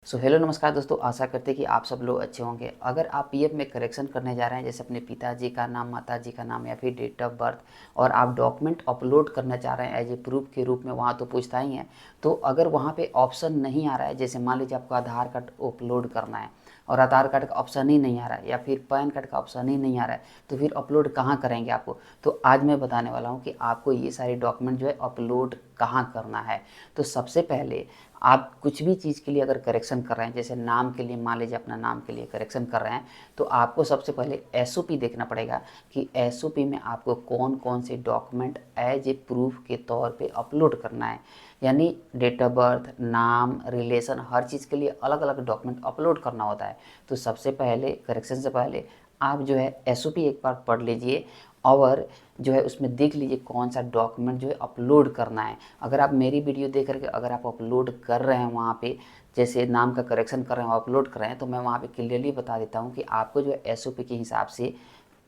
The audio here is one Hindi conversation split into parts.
हेलो नमस्कार दोस्तों, आशा करते हैं कि आप सब लोग अच्छे होंगे। अगर आप पीएफ में करेक्शन करने जा रहे हैं, जैसे अपने पिताजी का नाम, माताजी का नाम या फिर डेट ऑफ बर्थ, और आप डॉक्यूमेंट अपलोड करना चाह रहे हैं एज ए प्रूफ के रूप में, वहाँ तो पूछता ही है। तो अगर वहाँ पे ऑप्शन नहीं आ रहा है, जैसे मान लीजिए आपको आधार कार्ड अपलोड करना है और आधार कार्ड का ऑप्शन ही नहीं आ रहा है या फिर पैन कार्ड का ऑप्शन ही नहीं आ रहा है, तो फिर अपलोड कहाँ करेंगे आपको। तो आज मैं बताने वाला हूँ कि आपको ये सारे डॉक्यूमेंट जो है अपलोड कहाँ करना है। तो सबसे पहले आप कुछ भी चीज़ के लिए अगर करेक्शन कर रहे हैं, जैसे नाम के लिए, मान लीजिए अपना नाम के लिए करेक्शन कर रहे हैं, तो आपको सबसे पहले एसओपी देखना पड़ेगा कि एसओपी में आपको कौन कौन से डॉक्यूमेंट एज ए प्रूफ के तौर पे अपलोड करना है। यानी डेट ऑफ बर्थ, नाम, रिलेशन, हर चीज़ के लिए अलग अलग डॉक्यूमेंट अपलोड करना होता है। तो सबसे पहले करेक्शन से पहले आप जो है एसओपी एक बार पढ़ लीजिए और जो है उसमें देख लीजिए कौन सा डॉक्यूमेंट जो है अपलोड करना है। अगर आप मेरी वीडियो देख करके अगर आप अपलोड कर रहे हैं वहाँ पे, जैसे नाम का करेक्शन कर रहे हैं, अपलोड कर रहे हैं, तो मैं वहाँ पे क्लियरली बता देता हूँ कि आपको जो है एसओपी के हिसाब से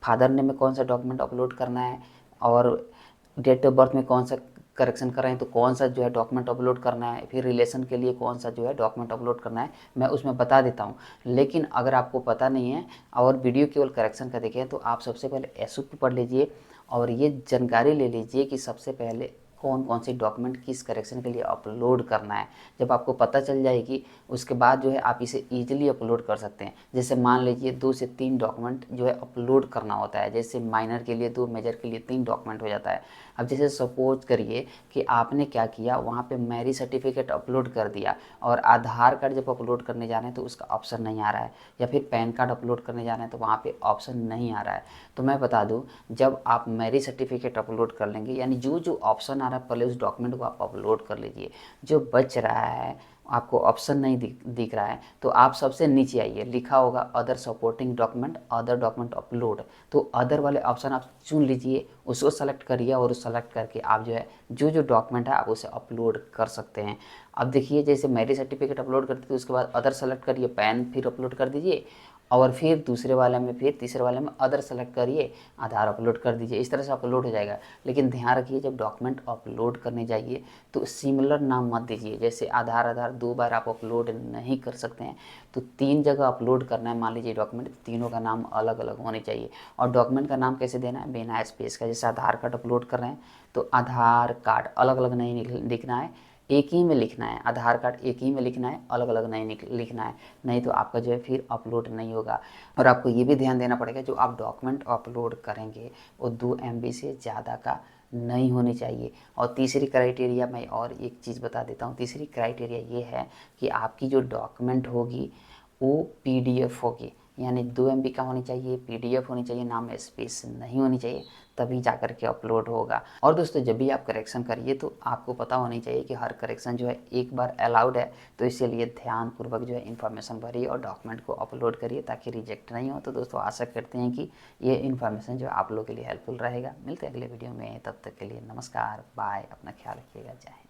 फादर नेम में कौन सा डॉक्यूमेंट अपलोड करना है और डेट ऑफ बर्थ में कौन सा करेक्शन कर रहे हैं तो कौन सा जो है डॉक्यूमेंट अपलोड करना है, फिर रिलेशन के लिए कौन सा जो है डॉक्यूमेंट अपलोड करना है, मैं उसमें बता देता हूँ। लेकिन अगर आपको पता नहीं है और वीडियो केवल करेक्शन का देखें, तो आप सबसे पहले एसओपी पढ़ लीजिए और ये जानकारी ले लीजिए कि सबसे पहले कौन कौन से डॉक्यूमेंट किस करेक्शन के लिए अपलोड करना है। जब आपको पता चल जाएगी, उसके बाद जो है आप इसे ईजिली अपलोड कर सकते हैं। जैसे मान लीजिए 2 से 3 डॉक्यूमेंट जो है अपलोड करना होता है, जैसे माइनर के लिए 2, मेजर के लिए 3 डॉक्यूमेंट हो जाता है। अब जैसे सपोज करिए कि आपने क्या किया, वहाँ पे मैरिज सर्टिफिकेट अपलोड कर दिया और आधार कार्ड जब अपलोड करने जा रहे हैं तो उसका ऑप्शन नहीं आ रहा है, या फिर पैन कार्ड अपलोड करने जा रहे हैं तो वहाँ पे ऑप्शन नहीं आ रहा है। तो मैं बता दूँ, जब आप मैरिज सर्टिफिकेट अपलोड कर लेंगे, यानी जो जो ऑप्शन आ रहा है पहले उस डॉक्यूमेंट को आप अपलोड कर लीजिए। जो बच रहा है, आपको ऑप्शन नहीं दिख रहा है, तो आप सबसे नीचे आइए, लिखा होगा other supporting document, other document upload. तो अदर वाले ऑप्शन आप चुन लीजिए, उसको सेलेक्ट करिए और उस सेलेक्ट करके आप जो है जो जो डॉक्यूमेंट है आप उसे अपलोड कर सकते हैं। अब देखिए, जैसे मैरिज सर्टिफिकेट अपलोड करते थे, उसके बाद अदर सेलेक्ट करिए, पैन फिर अपलोड कर दीजिए, और फिर दूसरे वाले में, फिर तीसरे वाले में अदर सेलेक्ट करिए, आधार अपलोड कर दीजिए। इस तरह से अपलोड हो जाएगा। लेकिन ध्यान रखिए, जब डॉक्यूमेंट अपलोड करने जाइए तो सिमिलर नाम मत दीजिए। जैसे आधार आधार 2 बार आप अपलोड नहीं कर सकते हैं, तो 3 जगह अपलोड करना है मान लीजिए डॉक्यूमेंट, तीनों का नाम अलग अलग होने चाहिए। और डॉक्यूमेंट का नाम कैसे देना है, बिना स्पेस का। जैसे आधार कार्ड अपलोड कर रहे हैं तो आधार कार्ड अलग अलग नहीं लिखना है, एक ही में लिखना है। आधार कार्ड एक ही में लिखना है, अलग अलग नहीं लिखना है, नहीं तो आपका जो है फिर अपलोड नहीं होगा। और आपको ये भी ध्यान देना पड़ेगा, जो आप डॉक्यूमेंट अपलोड करेंगे वो 2 MB से ज़्यादा का नहीं होनी चाहिए। और तीसरी क्राइटेरिया मैं और एक चीज़ बता देता हूँ। तीसरी क्राइटेरिया ये है कि आपकी जो डॉक्यूमेंट होगी वो PDF होगी, यानी 2 MB का होनी चाहिए, PDF होनी चाहिए, नाम में स्पेस नहीं होनी चाहिए, तभी जा कर के अपलोड होगा। और दोस्तों, जब भी आप करेक्शन करिए तो आपको पता होनी चाहिए कि हर करेक्शन जो है एक बार अलाउड है, तो इसीलिए ध्यानपूर्वक जो है इन्फॉर्मेशन भरिए और डॉक्यूमेंट को अपलोड करिए ताकि रिजेक्ट नहीं हो। तो दोस्तों, आशा करते हैं कि ये इन्फॉर्मेशन जो आप लोगों के लिए हेल्पफुल रहेगा। मिलते हैं अगले वीडियो में, तब तक के लिए नमस्कार, बाय, अपना ख्याल रखिएगा, जय हिंद।